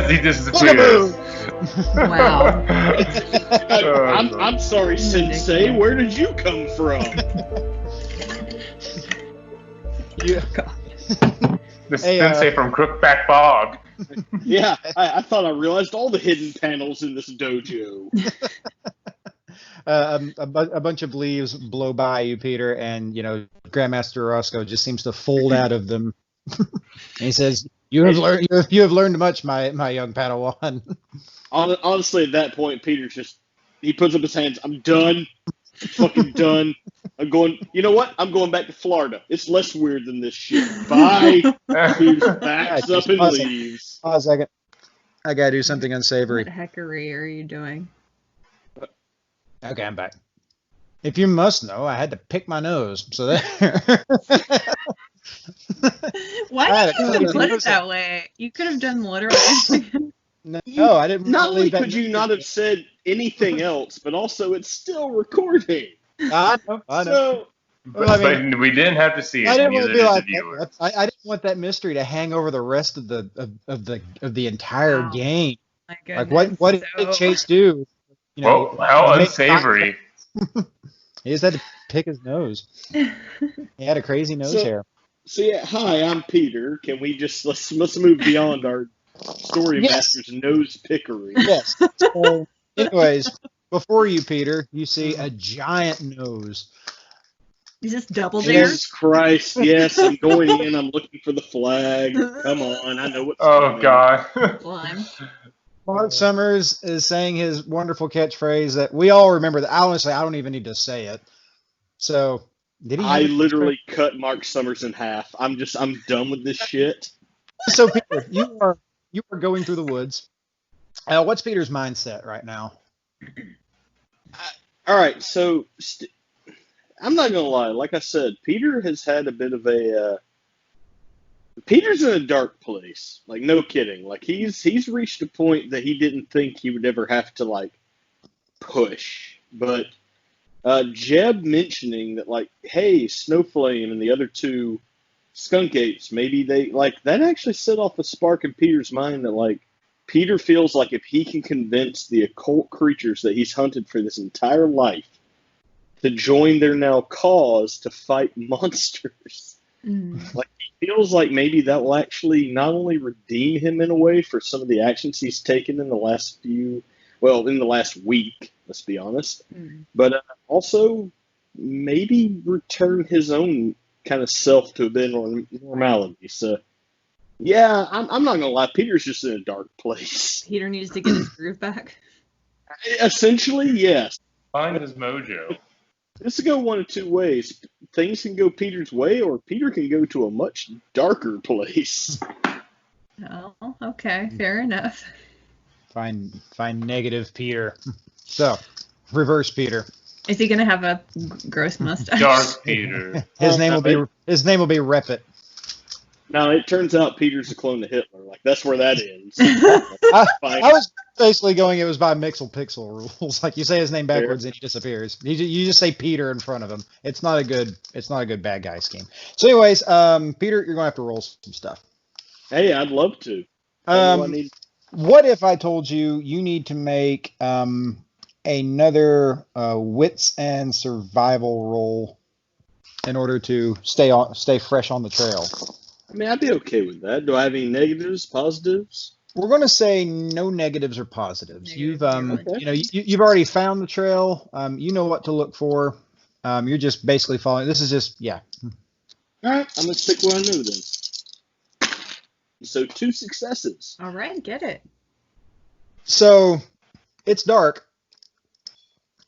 as he disappears. Wow. I'm sorry, Sensei. Where did you come from? The Sensei from Crookback Bog. Yeah, I thought I realized all the hidden panels in this dojo. A bunch of leaves blow by you, Peter, and Grandmaster Roscoe just seems to fold out of them. And he says, "You have learned much, my young Padawan." Honestly, at that point, Peter's he puts up his hands. I'm done. I'm fucking done. I'm going. You know what? I'm going back to Florida. It's less weird than this shit. Bye. He just backs up and leaves. Pause a second. I gotta do something unsavory. What heckery are you doing? Okay, I'm back. If you must know, I had to pick my nose. So there. Why did you have to put it that way? You could have done literal. No, I didn't. Not only could you not have said anything else, but also it's still recording. I know. So, But we didn't have to see it. I didn't want to be like that. I didn't want that mystery to hang over the rest of the entire game. My goodness. Like what did Chase do? Well, how unsavory. He just had to pick his nose. He had a crazy nose hair. So yeah, hi, I'm Peter. Can we let's move beyond our story master's nose pickery? Yes. So, anyways, before you, Peter, you see a giant nose. Is this double Jesus Christ, yes, I'm going in, I'm looking for the flag. Come on, I know what's going on. God. Slime. Mark Summers is saying his wonderful catchphrase that we all remember. That honestly, I don't even need to say it. So, did he? I literally cut Mark Summers in half. I'm done with this shit. So, Peter, you are going through the woods. What's Peter's mindset right now? All right, so I'm not gonna lie. Like I said, Peter has had a bit of a. Peter's in a dark place. Like, no kidding. Like, he's reached a point that he didn't think he would ever have to, like, push. But Jeb mentioning that, like, hey, Snowflame and the other two skunk apes, maybe they, like, that actually set off a spark in Peter's mind that, like, Peter feels like if he can convince the occult creatures that he's hunted for this entire life to join their now cause to fight monsters, like, he feels like maybe that will actually not only redeem him in a way for some of the actions he's taken in the last week, let's be honest, but also maybe return his own kind of self to a bit of normality. So, yeah, I'm not going to lie, Peter's just in a dark place. Peter needs to get his groove back. Essentially, yes. Find his mojo. This will go one of two ways. Things can go Peter's way, or Peter can go to a much darker place. Oh, okay, fair enough. Find negative Peter. So, reverse Peter. Is he gonna have a gross mustache? Dark Peter. His name will be Repit. Now, it turns out Peter's a clone of Hitler. Like, that's where that ends. I was basically going, it was by Mixel-Pixel rules. Like, you say his name backwards and he disappears. You just say Peter in front of him. It's not a good bad guy scheme. So anyways, Peter, you're going to have to roll some stuff. Hey, I'd love to. What if I told you need to make another wits and survival roll in order to stay fresh on the trail? I mean, I'd be okay with that. Do I have any negatives, positives? We're going to say no negatives or positives. You've you've already found the trail. You know what to look for. You're just basically following. This is just All right, I'm gonna stick where I know then. So 2 successes. All right, get it. So it's dark,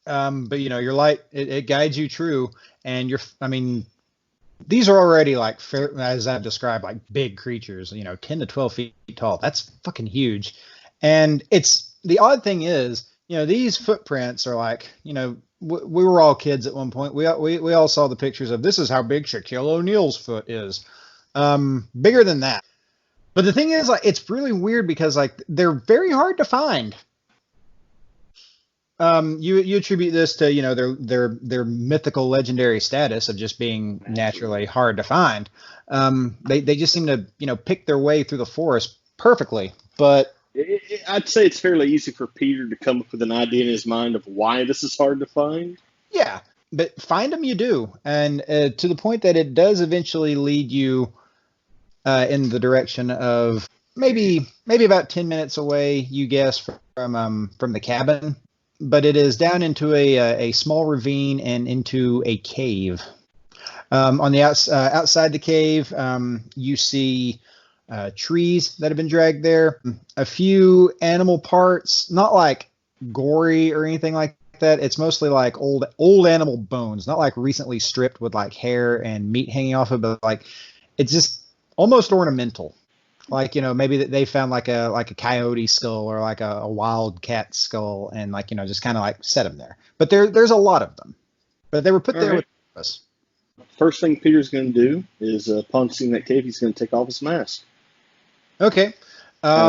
but your light it guides you true, and these are already like, as I've described, like big creatures, 10 to 12 feet tall. That's fucking huge. And the odd thing is, these footprints are like, we were all kids at one point. We all saw the pictures of, this is how big Shaquille O'Neal's foot is. Bigger than that. But the thing is, like, it's really weird because, like, they're very hard to find. You attribute this to their mythical legendary status of just being naturally hard to find. They just seem to pick their way through the forest perfectly, but I'd say it's fairly easy for Peter to come up with an idea in his mind of why this is hard to find. Yeah, but find them you do, and to the point that it does eventually lead you in the direction of maybe about 10 minutes away, you guess, from the cabin. But it is down into a small ravine and into a cave. On the outside the cave, you see trees that have been dragged there, a few animal parts, not like gory or anything like that. It's mostly like old animal bones, not like recently stripped with like hair and meat hanging off of it, but like it's just almost ornamental. Like, maybe that they found like a coyote skull or like a wild cat skull and like, just kind of like set them there. But there's a lot of them. But they were put there with purpose. First thing Peter's going to do is, upon seeing that cave, he's going to take off his mask. Okay.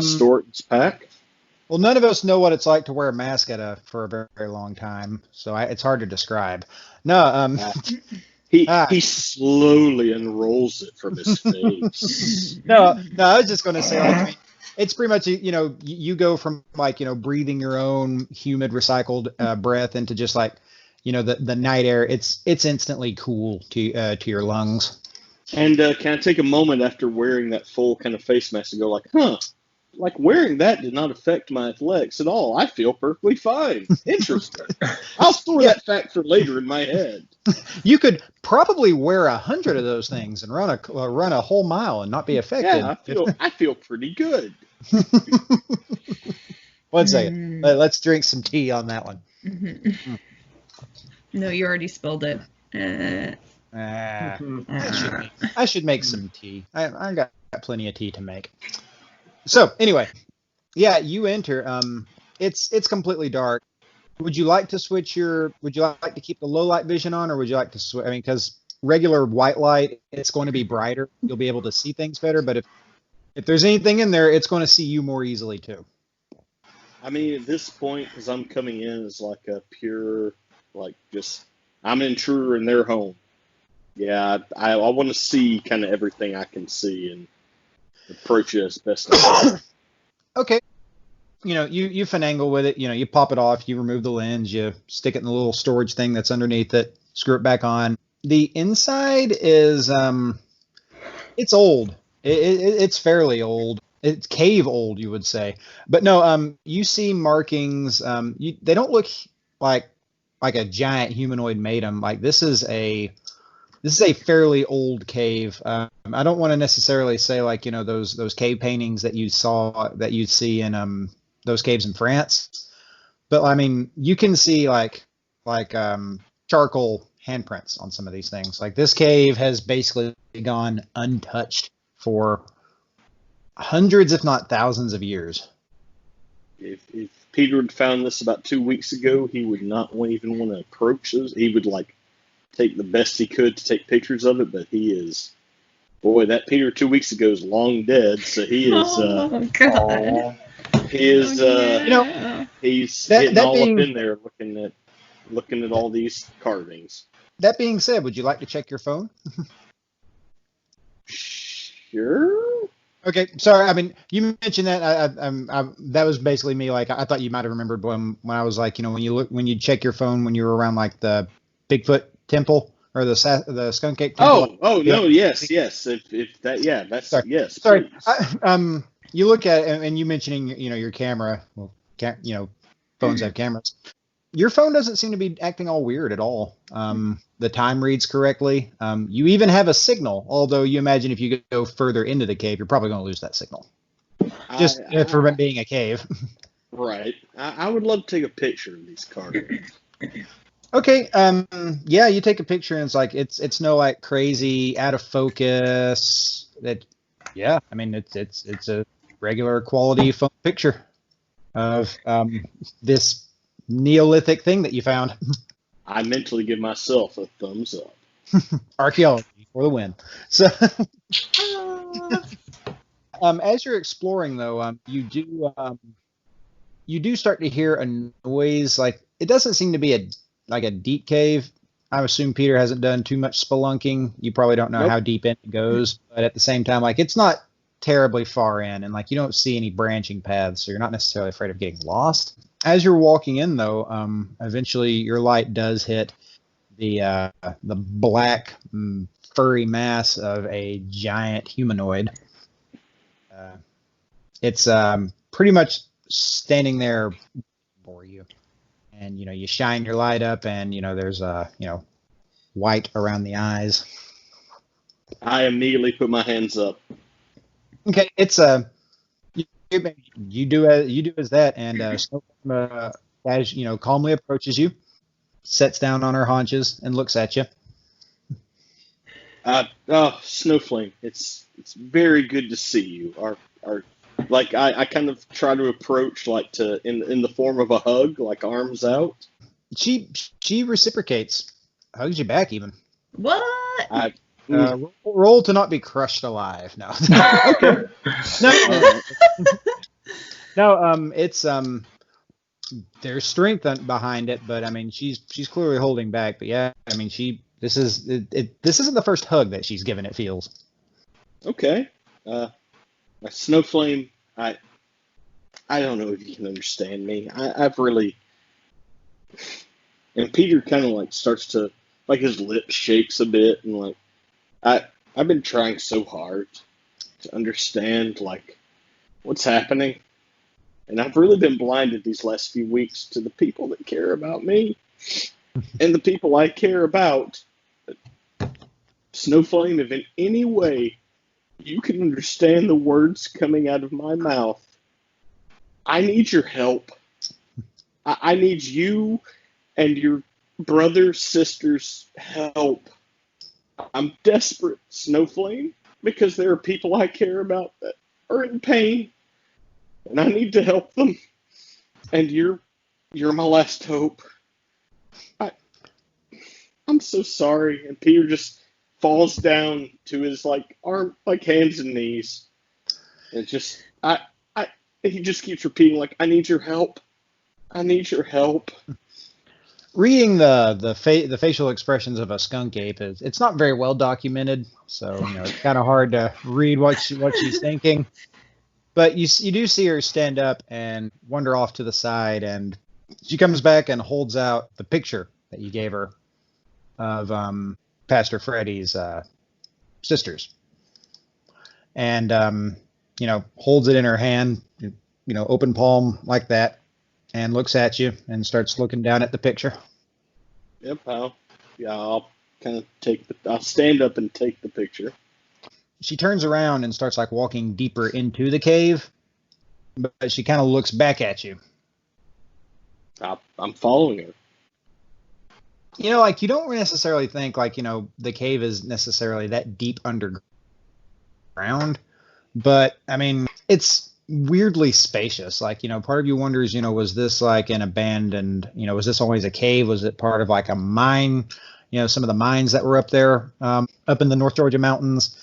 Store it in his pack. Well, none of us know what it's like to wear a mask for a very, very long time, so it's hard to describe. No. He slowly unrolls it from his face. No, I was just going to say, like, it's pretty much, you go from like, breathing your own humid recycled breath into just like, the night air. It's instantly cool to your lungs. And can I take a moment after wearing that full kind of face mask and go like, like wearing that did not affect my athletics at all. I feel perfectly fine. Interesting. I'll store that fact for later in my head. You could probably wear 100 of those things and run a whole mile and not be affected. Yeah, I feel pretty good. 1 second. Let's drink some tea on that one. No, you already spilled it. I should make some tea. I got plenty of tea to make. So anyway, yeah, you enter. It's completely dark. Would you like to keep the low light vision on, or would you like to switch? I mean, because regular white light, it's going to be brighter. You'll be able to see things better. But if there's anything in there, it's going to see you more easily too. I mean, at this point, because I'm coming in as like a pure, like just I'm an intruder in their home. Yeah, I want to see kind of everything I can see and approach it as best I can. Okay. You finagle with it. You pop it off. You remove the lens. You stick it in the little storage thing that's underneath it. Screw it back on. The inside is it's old. It's fairly old. It's cave old, you would say. But no, you see markings. They don't look like a giant humanoid made them. Like this is a fairly old cave. I don't want to necessarily say like those cave paintings that you see in those caves in France, but I mean you can see like charcoal handprints on some of these things. Like this cave has basically gone untouched for hundreds, if not thousands, of years. If Peter had found this about 2 weeks ago, he would not even want to approach this. He would like take the best he could to take pictures of it, but that Peter 2 weeks ago is long dead, so he is oh god. He is he's getting all up in there looking at all these carvings. That being said, would you like to check your phone? Sure. Okay, sorry. I mean, you mentioned that. That was basically me. Like, I thought you might have remembered when I was like, when you check your phone when you were around like the Bigfoot temple or the skunk ape temple. Oh no, yes. If that, that's sorry. Yes. Sorry. You look at it, and you mentioning your camera. Well, phones have cameras. Your phone doesn't seem to be acting all weird at all. The time reads correctly. You even have a signal, although you imagine if you go further into the cave, you're probably going to lose that signal. Just for being a cave. Right. I would love to take a picture of these carvings. Okay. Yeah, you take a picture, and it's like it's no like crazy out of focus. Yeah. I mean, it's a regular quality phone picture of this Neolithic thing that you found. I mentally give myself a thumbs up. Archaeology for the win. So, as you're exploring, though, you do start to hear a noise. Like it doesn't seem to be a deep cave. I assume Peter hasn't done too much spelunking. You probably don't know how deep in it goes, but at the same time, like it's not terribly far in, and like you don't see any branching paths, so you're not necessarily afraid of getting lost. As you're walking in, though, eventually your light does hit the black furry mass of a giant humanoid. It's pretty much standing there for you, and you shine your light up, and there's white around the eyes. I immediately put my hands up. Okay, it's you do as that, and Snowflame, as calmly approaches you, sits down on her haunches, and looks at you. Snowflame, it's very good to see you. I kind of try to approach in the form of a hug, like arms out. She reciprocates, hugs you back even. What? Roll to not be crushed alive. No. Okay. No. It's there's strength behind it, but I mean she's clearly holding back. But yeah, I mean this isn't the first hug that she's given, it feels. Okay. Snowflame, I don't know if you can understand me. I've really, and Peter kind of starts to his lip shakes a bit, and I've been trying so hard to understand what's happening, and I've really been blinded these last few weeks to the people that care about me and the people I care about. Snowflame, if in any way you can understand the words coming out of my mouth, I need your help. I need you and your brother's sister's help. I'm desperate, Snowflame, because there are people I care about that are in pain, and I need to help them. And you're my last hope. I'm so sorry. And Peter just falls down to his hands and knees, and he just keeps repeating I need your help. I need your help. Reading the facial expressions of a skunk ape it's not very well documented, so it's kind of hard to read what she's thinking. But you do see her stand up and wander off to the side, and she comes back and holds out the picture that you gave her of Pastor Freddy's sisters, and holds it in her hand, open palm like that, and looks at you and starts looking down at the picture. Yep, I'll kind of I'll stand up and take the picture. She turns around and starts walking deeper into the cave, but she kind of looks back at you. I'm following her. You don't necessarily think the cave is necessarily that deep underground, but I mean, it's weirdly spacious. Part of you wonders, was this an abandoned, was this always a cave? Was it part of a mine? Some of the mines that were up there, up in the North Georgia mountains.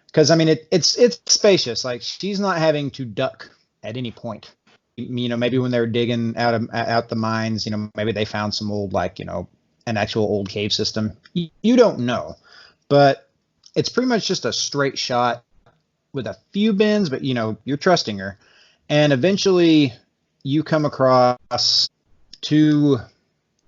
Because I mean, it's spacious. She's not having to duck at any point. Maybe when they're digging out the mines, maybe they found some old an actual old cave system. You don't know, but it's pretty much just a straight shot with a few bends, but you're trusting her. And eventually you come across two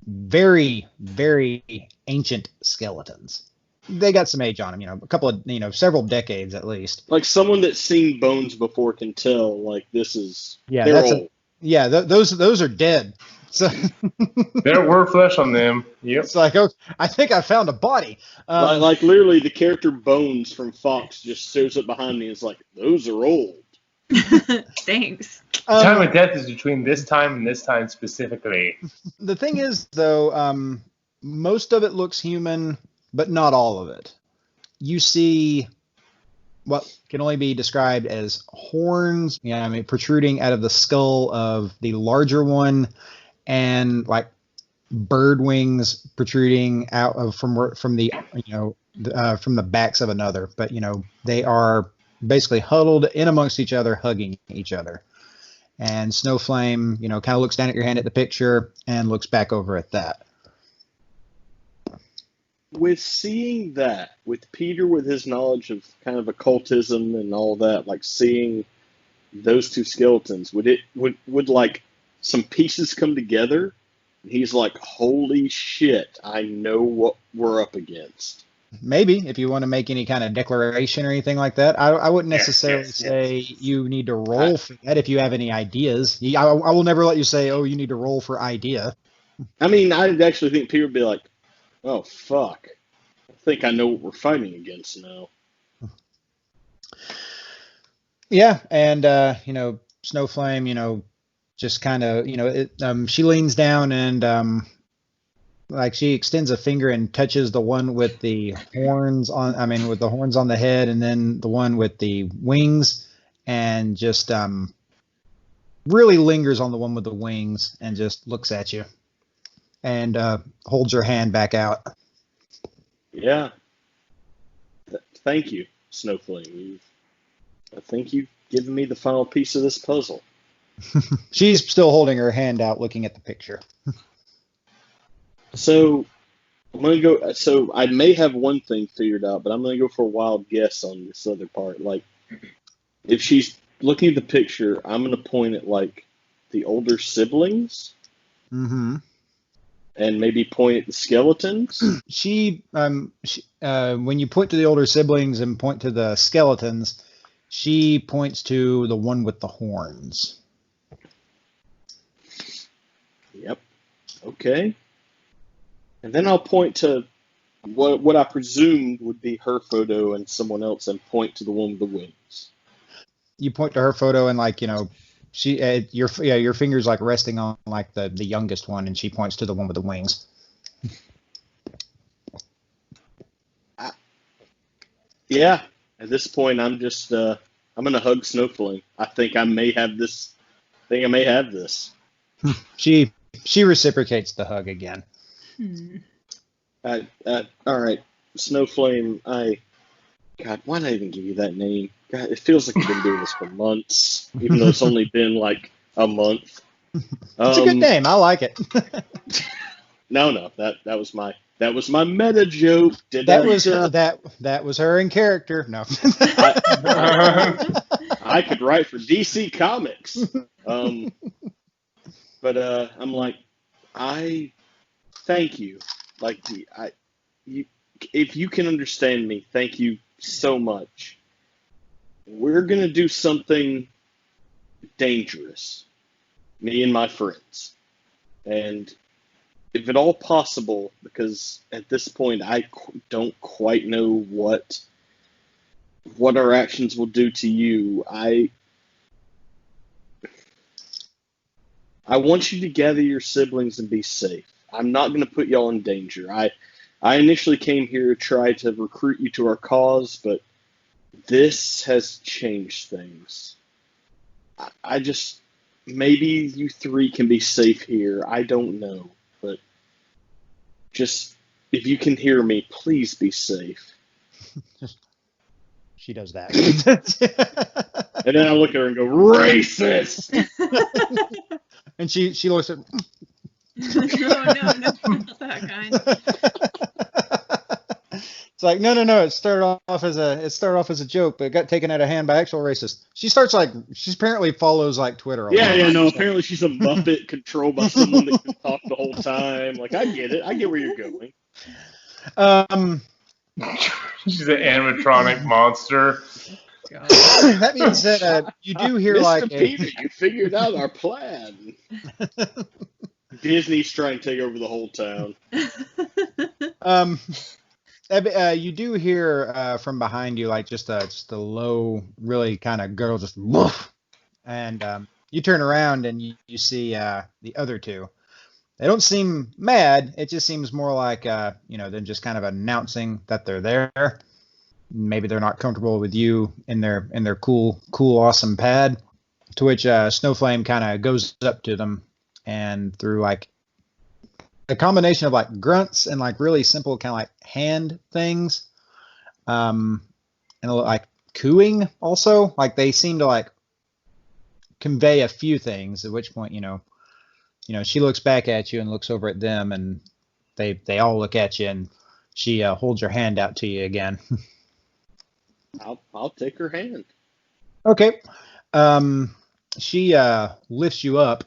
very, very ancient skeletons. They got some age on them, a couple of, several decades at least. Someone that's seen bones before can tell, this is, yeah, they're old. Those are dead. So there were flesh on them. Yep. It's okay, I think I found a body. Literally, the character Bones from Fox just shows up behind me and is those are old. Thanks. Time of death is between this time and this time specifically. The thing is, though, most of it looks human, but not all of it. You see what can only be described as horns, protruding out of the skull of the larger one, and bird wings protruding out of from the backs of another. But they are basically huddled in amongst each other, hugging each other. And Snowflame, kind of looks down at your hand at the picture and looks back over at that. with seeing that, with Peter with his knowledge of kind of occultism and all that, like seeing those two skeletons, would like some pieces come together? And he's like, holy shit, I know what we're up against. Maybe if you want to make any kind of declaration or anything like that. I wouldn't necessarily say you need to roll for that if you have any ideas. I will never let you say, oh, you need to roll for idea. I mean, I actually think Peter would be like, oh, fuck. I think I know what we're fighting against now. Yeah, and, Snowflame, just kind of, she leans down and, like she extends a finger and touches the one with the horns with the horns on the head, and then the one with the wings, and just really lingers on the one with the wings and just looks at you and holds her hand back out. Yeah. Thank you, Snowflame. I think you've given me the final piece of this puzzle. She's still holding her hand out, looking at the picture. So I'm gonna go. So I may have one thing figured out, but I'm gonna go for a wild guess on this other part. Like, if she's looking at the picture, I'm gonna point at like the older siblings, Mm-hmm. and maybe point at the skeletons. When you point to the older siblings and point to the skeletons, she points to the one with the horns. Yep. Okay. And then I'll point to what I presume would be her photo and someone else, and point to the one with the wings. You point to her photo and your finger's like resting on like the youngest one, and she points to the one with the wings. Yeah. At this point, I'm just I'm gonna hug Snowflame. I think I may have this. She reciprocates the hug again. All right, Snowflame. God, why did I even give you that name? God, it feels like I've been doing this for months, even though it's only been like a month. It's a good name. I like it. No, that was my meta joke. That was her in character. No. I could write for DC Comics. But I'm like, I thank you. Like, if you can understand me, thank you so much. We're gonna do something dangerous, me and my friends, and if at all possible, because at this point I don't quite know what our actions will do to you. I want you to gather your siblings and be safe. I'm not going to put y'all in danger. I initially came here to try to recruit you to our cause, but this has changed things. I just, maybe you three can be safe here. I don't know, but just, if you can hear me, please be safe. She does that. And then I look at her and go, racist! And she looks at... No, not that kind. It's like, no. It started off as a joke, but it got taken out of hand by actual racists. She apparently follows like Twitter. Apparently she's a Muppet controlled by someone that can talk the whole time. Like, I get it. I get where you're going. She's an animatronic monster. God. That being said, you do hear Mr. Peter, you figured out our plan. Disney's trying to take over the whole town. You do hear from behind you like just a low, really kind of guttural, just woof, and you turn around and you see the other two. They don't seem mad. It just seems more like them just kind of announcing that they're there. Maybe they're not comfortable with you in their cool, awesome pad. To which Snowflame kind of goes up to them, and through like a combination of like grunts and like really simple kind of like hand things, and like cooing also, like they seem to like convey a few things. At which point, she looks back at you and looks over at them, and they all look at you, and she holds her hand out to you again. I'll take her hand. Okay. She lifts you up.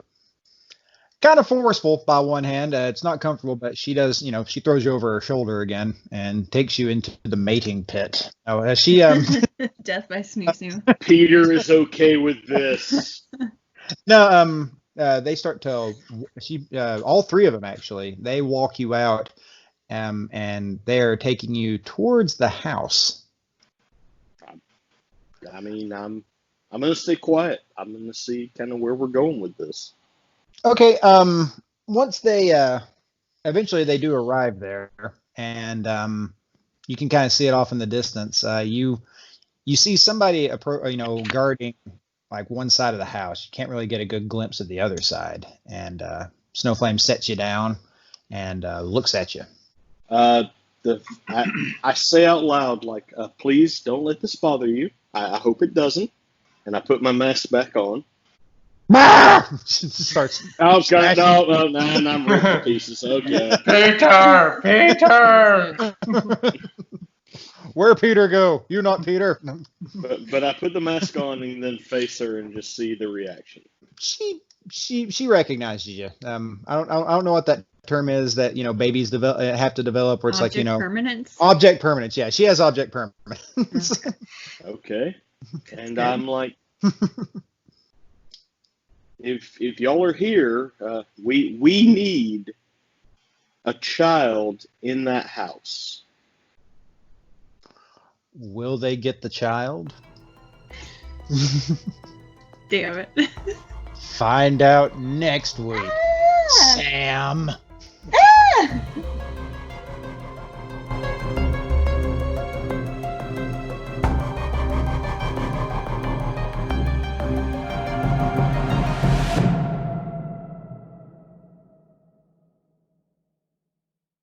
Kind of forceful by one hand. It's not comfortable, but she does, she throws you over her shoulder again and takes you into the mating pit. Oh, she Death by snoo. Peter is okay with this. No, they start to all three of them actually. They walk you out, and they're taking you towards the house. I mean, I'm gonna stay quiet. I'm gonna see kind of where we're going with this. Okay. Once they eventually they do arrive there, and you can kind of see it off in the distance. You see somebody guarding like one side of the house. You can't really get a good glimpse of the other side. And Snowflame sets you down and looks at you. I say out loud, like, please don't let this bother you. I hope it doesn't. And I put my mask back on. Starts. Oh, God, no, and I'm ripped to pieces. Okay. Peter! Where Peter go? You not Peter. But I put the mask on and then face her and just see the reaction. She recognizes you. I don't know what that term is that babies have to develop, where it's object like permanence. Object permanence. Yeah, she has object permanence. Okay. And I'm like, if y'all are here, we need a child in that house. Will they get the child? Damn it. Find out next week, Sam. Ah!